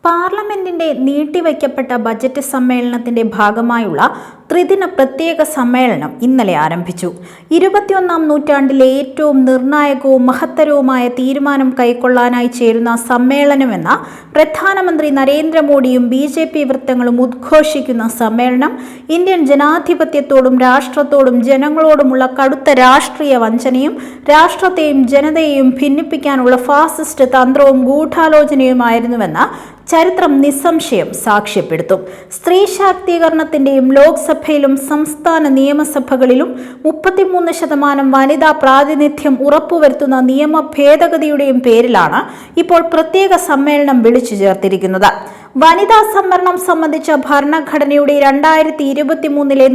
പാർലമെന്റിന്റെ നീട്ടിവയ്ക്കപ്പെട്ട ബജറ്റ് സമ്മേളനത്തിന്റെ ഭാഗമായുള്ള ത്രിദിന പ്രത്യേക സമ്മേളനം ഇന്നലെ ആരംഭിച്ചു. 21ാം നൂറ്റാണ്ടിലെ ഏറ്റവും നിർണായകവും മഹത്തരവുമായ തീരുമാനം കൈക്കൊള്ളാനായി ചേരുന്ന സമ്മേളനമെന്ന പ്രധാനമന്ത്രി നരേന്ദ്രമോദിയും BJP വൃത്തങ്ങളും ഉദ്ഘോഷിക്കുന്ന സമ്മേളനം ഇന്ത്യൻ ജനാധിപത്യത്തോടും രാഷ്ട്രത്തോടും ജനങ്ങളോടുമുള്ള കടുത്ത രാഷ്ട്രീയ വഞ്ചനയും രാഷ്ട്രത്തെയും ജനതയെയും ഭിന്നിപ്പിക്കാനുള്ള ഫാസിസ്റ്റ് തന്ത്രവും ഗൂഢാലോചനയുമായിരുന്നുവെന്ന് ചരിത്രം നിസ്സംശയം സാക്ഷ്യപ്പെടുത്തും. സ്ത്രീ ശാക്തീകരണത്തിന്റെയും ലോക്സഭയിലും സംസ്ഥാന നിയമസഭകളിലും 33% വനിതാ പ്രാതിനിധ്യം ഉറപ്പുവരുത്തുന്ന നിയമ ഭേദഗതിയുടെയും പേരിലാണ് ഇപ്പോൾ പ്രത്യേക സമ്മേളനം വിളിച്ചു ചേർത്തിരിക്കുന്നത്. വനിതാ സംവരണം സംബന്ധിച്ച ഭരണഘടനയുടെ 2023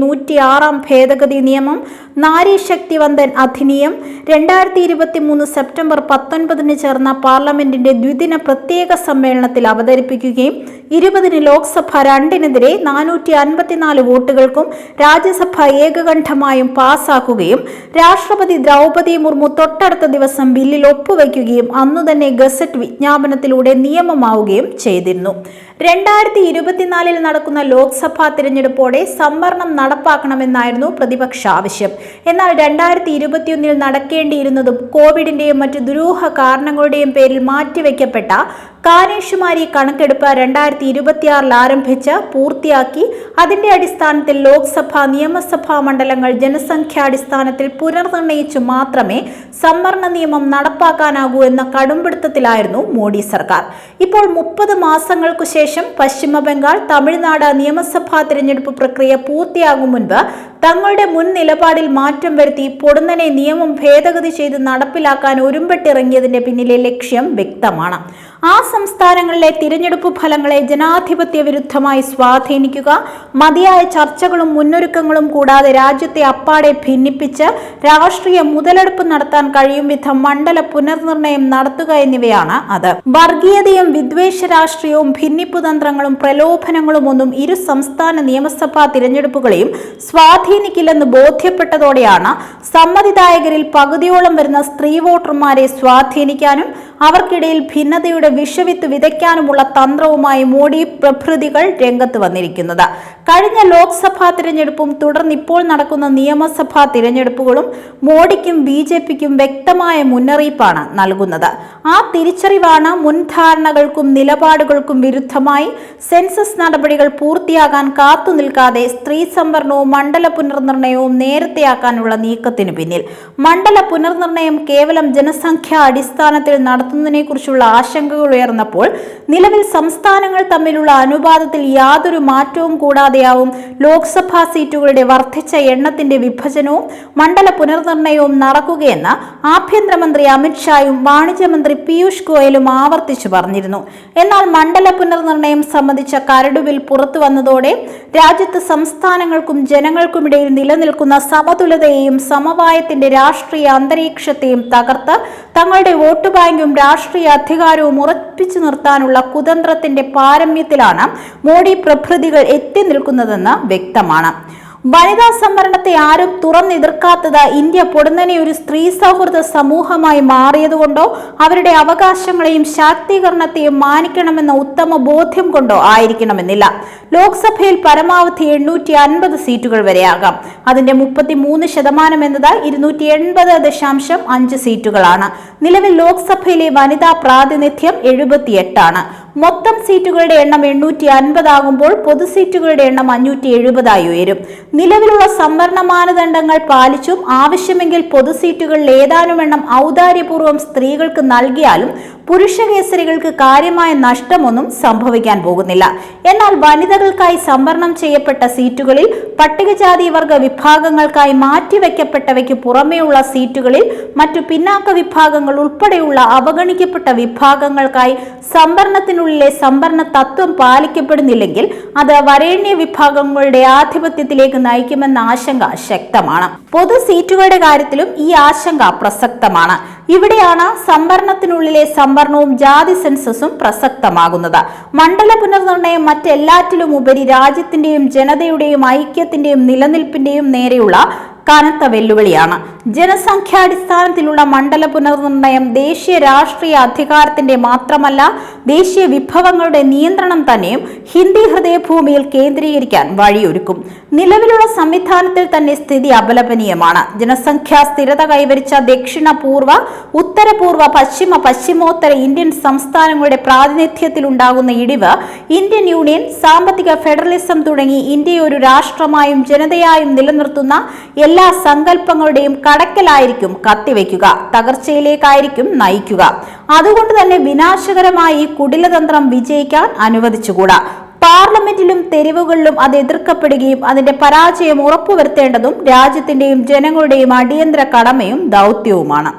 106 ഭേദഗതി നിയമം, നാരി ശക്തി വന്ദൻ അധിനിയം 2023 സെപ്റ്റംബർ 19 ചേർന്ന പാർലമെന്റിന്റെ ദ്വിദിന പ്രത്യേക സമ്മേളനത്തിൽ അവതരിപ്പിക്കുകയും 20 ലോക്സഭ 2-നെതിരെ 454 വോട്ടുകൾക്കും രാജ്യസഭ ഏകകണ്ഠമായും പാസാക്കുകയും രാഷ്ട്രപതി ദ്രൗപദി മുർമു തൊട്ടടുത്ത ദിവസം ബില്ലിൽ ഒപ്പുവയ്ക്കുകയും അന്നുതന്നെ ഗസറ്റ് വിജ്ഞാപനത്തിലൂടെ നിയമമാവുകയും ചെയ്തിരുന്നു. 2024 നടക്കുന്ന ലോക്സഭാ തിരഞ്ഞെടുപ്പോടെ സംവരണം നടപ്പാക്കണമെന്നായിരുന്നു പ്രതിപക്ഷ ആവശ്യം. എന്നാൽ 2021 നടക്കേണ്ടിയിരുന്നതും കോവിഡിന്റെയും മറ്റ് ദുരൂഹ കാരണങ്ങളുടെയും പേരിൽ മാറ്റിവെക്കപ്പെട്ട കാനേഷുമാരി കണക്കെടുപ്പ് 2026 ആരംഭിച്ച് പൂർത്തിയാക്കി. അതിന്റെ അടിസ്ഥാനത്തിൽ ലോക്സഭാ നിയമസഭാ മണ്ഡലങ്ങൾ ജനസംഖ്യാടിസ്ഥാനത്തിൽ പുനർനിർണയിച്ചു മാത്രമേ സംവരണ നിയമം നടപ്പാക്കാനാകൂ എന്ന കടുംപിടുത്തത്തിലായിരുന്നു മോഡി സർക്കാർ. ഇപ്പോൾ 30 മാസങ്ങൾക്കു ശേഷം പശ്ചിമ ബംഗാൾ, തമിഴ്നാട് നിയമസഭാ തിരഞ്ഞെടുപ്പ് പ്രക്രിയ പൂർത്തിയാകും മുൻപ് തങ്ങളുടെ മുൻ നിലപാടിൽ മാറ്റം വരുത്തി പൊടുന്നനെ നിയമം ഭേദഗതി ചെയ്ത് നടപ്പിലാക്കാൻ ഒരുമ്പെട്ടിറങ്ങിയതിന്റെ പിന്നിലെ ലക്ഷ്യം വ്യക്തമാണ്. ആ സംസ്ഥാനങ്ങളിലെ തിരഞ്ഞെടുപ്പ് ഫലങ്ങളെ ജനാധിപത്യ വിരുദ്ധമായി സ്വാധീനിക്കുക, മതിയായ ചർച്ചകളും മുന്നൊരുക്കങ്ങളും കൂടാതെ രാജ്യത്തെ അപ്പാടെ ഭിന്നിപ്പിച്ച് രാഷ്ട്രീയ മുതലെടുപ്പ് നടത്താൻ കഴിയും വിധം മണ്ഡല പുനർനിർണയം നടത്തുക എന്നിവയാണ് അത്. വർഗീയതയും വിദ്വേഷ രാഷ്ട്രീയവും ഭിന്നിപ്പു തന്ത്രങ്ങളും പ്രലോഭനങ്ങളും ഒന്നും ഇരു സംസ്ഥാന നിയമസഭാ തിരഞ്ഞെടുപ്പുകളെയും സ്വാധീനിക്കില്ലെന്ന് ബോധ്യപ്പെട്ടതോടെയാണ് സമ്മതിദായകരിൽ പകുതിയോളം വരുന്ന സ്ത്രീ വോട്ടർമാരെ സ്വാധീനിക്കാനും അവർക്കിടയിൽ ഭിന്നതയുടെ വിഷവിത്ത് വിതയ്ക്കാനുമുള്ള തന്ത്രവുമായി മോഡി പ്രഭൃതികൾ രംഗത്ത് വന്നിരിക്കുന്നത്. കഴിഞ്ഞ ലോക്സഭാ തിരഞ്ഞെടുപ്പും തുടർന്ന് ഇപ്പോൾ നടക്കുന്ന നിയമസഭാ തിരഞ്ഞെടുപ്പുകളും മോഡിക്കും BJPക്കും വ്യക്തമായ മുന്നറിയിപ്പാണ് നൽകുന്നത്. ആ തിരിച്ചറിവാണ് മുൻധാരണകൾക്കും നിലപാടുകൾക്കും വിരുദ്ധമായി സെൻസസ് നടപടികൾ പൂർത്തിയാകാൻ കാത്തുനിൽക്കാതെ സ്ത്രീ സംവരണവും മണ്ഡല പുനർനിർണയവും നേരത്തെയാക്കാനുള്ള നീക്കത്തിനു പിന്നിൽ. മണ്ഡല പുനർനിർണയം കേവലം ജനസംഖ്യാ അടിസ്ഥാനത്തിൽ നടത്തുന്നതിനെക്കുറിച്ചുള്ള ആശങ്കകൾ ഉയർന്നപ്പോൾ നിലവിൽ സംസ്ഥാനങ്ങൾ തമ്മിലുള്ള അനുപാതത്തിൽ യാതൊരു മാറ്റവും കൂടാതെയാവും ലോക്സഭാ സീറ്റുകളുടെ വർദ്ധിച്ച എണ്ണത്തിന്റെ വിഭജനവും മണ്ഡല പുനർനിർണയവും നടക്കുകയെന്ന് ആഭ്യന്തരമന്ത്രി അമിത്ഷായും വാണിജ്യമന്ത്രി പീയൂഷ് ഗോയലും ആവർത്തിച്ചു പറഞ്ഞിരുന്നു. എന്നാൽ മണ്ഡല പുനർനിർണയം സംബന്ധിച്ച കരട് ബിൽ പുറത്തു വന്നതോടെ രാജ്യത്ത് സംസ്ഥാനങ്ങൾക്കും ജനങ്ങൾക്കുമിടയിൽ നിലനിൽക്കുന്ന സമതുലതയെയും സമവായത്തിന്റെ രാഷ്ട്രീയ അന്തരീക്ഷത്തെയും തകർത്ത് തങ്ങളുടെ വോട്ട് ബാങ്കും രാഷ്ട്രീയ അധികാരവും ഉറപ്പിച്ചു നിർത്താനുള്ള കുതന്ത്രത്തിന്റെ പാരമ്യത്തിലാണ് മോഡി പ്രഭൃതികൾ എത്തി നിൽക്കുന്നതെന്ന് വ്യക്തമാണ്. വനിതാ സംവരണത്തെ ആരും തുറന്നെതിർക്കാത്തത് ഇന്ത്യ പൊടുന്നനെ ഒരു സ്ത്രീ സൗഹൃദ സമൂഹമായി മാറിയതുകൊണ്ടോ അവരുടെ അവകാശങ്ങളെയും ശാക്തീകരണത്തെയും മാനിക്കണമെന്ന ഉത്തമ ബോധ്യം കൊണ്ടോ ആയിരിക്കണമെന്നില്ല. ലോക്സഭയിൽ പരമാവധി 850 സീറ്റുകൾ വരെയാകാം. അതിന്റെ 33% എന്നത് 280.5 സീറ്റുകളാണ്. നിലവിൽ ലോക്സഭയിലെ വനിതാ പ്രാതിനിധ്യം 78 ആണ്. മൊത്തം സീറ്റുകളുടെ എണ്ണം 850 ആകുമ്പോൾ പൊതു സീറ്റുകളുടെ എണ്ണം 570 ഉയരും. നിലവിലുള്ള സംവരണ മാനദണ്ഡങ്ങൾ പാലിച്ചും ആവശ്യമെങ്കിൽ പൊതു സീറ്റുകളിൽ ഏതാനും എണ്ണം ഔദാര്യപൂർവ്വം സ്ത്രീകൾക്ക് നൽകിയാലും പുരുഷ കേസരികൾക്ക് കാര്യമായ നഷ്ടമൊന്നും സംഭവിക്കാൻ പോകുന്നില്ല. എന്നാൽ വനിതകൾക്കായി സംവരണം ചെയ്യപ്പെട്ട സീറ്റുകളിൽ പട്ടികജാതി വർഗ വിഭാഗങ്ങൾക്കായി മാറ്റിവെക്കപ്പെട്ടവയ്ക്ക് പുറമെയുള്ള സീറ്റുകളിൽ മറ്റു പിന്നാക്ക വിഭാഗങ്ങൾ ഉൾപ്പെടെയുള്ള അവഗണിക്കപ്പെട്ട വിഭാഗങ്ങൾക്കായി സംവരണത്തിനുള്ളിലെ സംവരണ തത്വം പാലിക്കപ്പെടുന്നില്ലെങ്കിൽ അത് വരേണ്യ വിഭാഗങ്ങളുടെ ആധിപത്യത്തിലേക്ക് നയിക്കുമെന്ന ആശങ്ക ശക്തമാണ്. പൊതു സീറ്റുകളുടെ കാര്യത്തിലും ഈ ആശങ്ക പ്രസക്തമാണ്. ഇവിടെയാണ് സംവരണത്തിനുള്ളിലെ സംവരണവും ജാതി സെൻസസും പ്രസക്തമാകുന്നത്. മണ്ഡല പുനർനിർണയം മറ്റെല്ലാറ്റിലും ഉപരി രാജ്യത്തിന്റെയും ജനതയുടെയും ഐക്യത്തിന്റെയും നിലനിൽപ്പിന്റെയും നേരെയുള്ള കനത്ത വെല്ലുവിളിയാണ്. ജനസംഖ്യാടിസ്ഥാനത്തിലുള്ള മണ്ഡല പുനർനിർണയം ദേശീയ രാഷ്ട്രീയ അധികാരത്തിന്റെ മാത്രമല്ല, ദേശീയ വിഭവങ്ങളുടെ നിയന്ത്രണം തന്നെയും ഹിന്ദി ഹൃദയഭൂമിയിൽ കേന്ദ്രീകരിക്കാൻ വഴിയൊരുക്കും. നിലവിലുള്ള സംവിധാനത്തിൽ തന്നെ സ്ഥിതി അപലപനീയമാണ്. ജനസംഖ്യാ സ്ഥിരത കൈവരിച്ച ദക്ഷിണ പൂർവ്വ, ഉത്തരപൂർവ്വ, പശ്ചിമ, പശ്ചിമോത്തര ഇന്ത്യൻ സംസ്ഥാനങ്ങളുടെ പ്രാതിനിധ്യത്തിലുണ്ടാകുന്ന ഇടിവ് ഇന്ത്യൻ യൂണിയൻ, സാമ്പത്തിക ഫെഡറലിസം തുടങ്ങി ഇന്ത്യയെ ഒരു രാഷ്ട്രമായും ജനതയായും നിലനിർത്തുന്ന എല്ലാ സങ്കല്പങ്ങളുടെയും കടക്കലായിരിക്കും കത്തിവെക്കുക, തകർച്ചയിലേക്കായിരിക്കും നയിക്കുക. അതുകൊണ്ട് തന്നെ വിനാശകരമായ ഈ കുടിലതന്ത്രം വിജയിക്കാൻ അനുവദിച്ചുകൂടാ. പാർലമെന്റിലും തെരുവുകളിലും അത് എതിർക്കപ്പെടുകയും അതിന്റെ പരാജയം ഉറപ്പുവരുത്തേണ്ടതും രാജ്യത്തിന്റെയും ജനങ്ങളുടെയും അടിയന്തര കടമയും ദൗത്യവുമാണ്.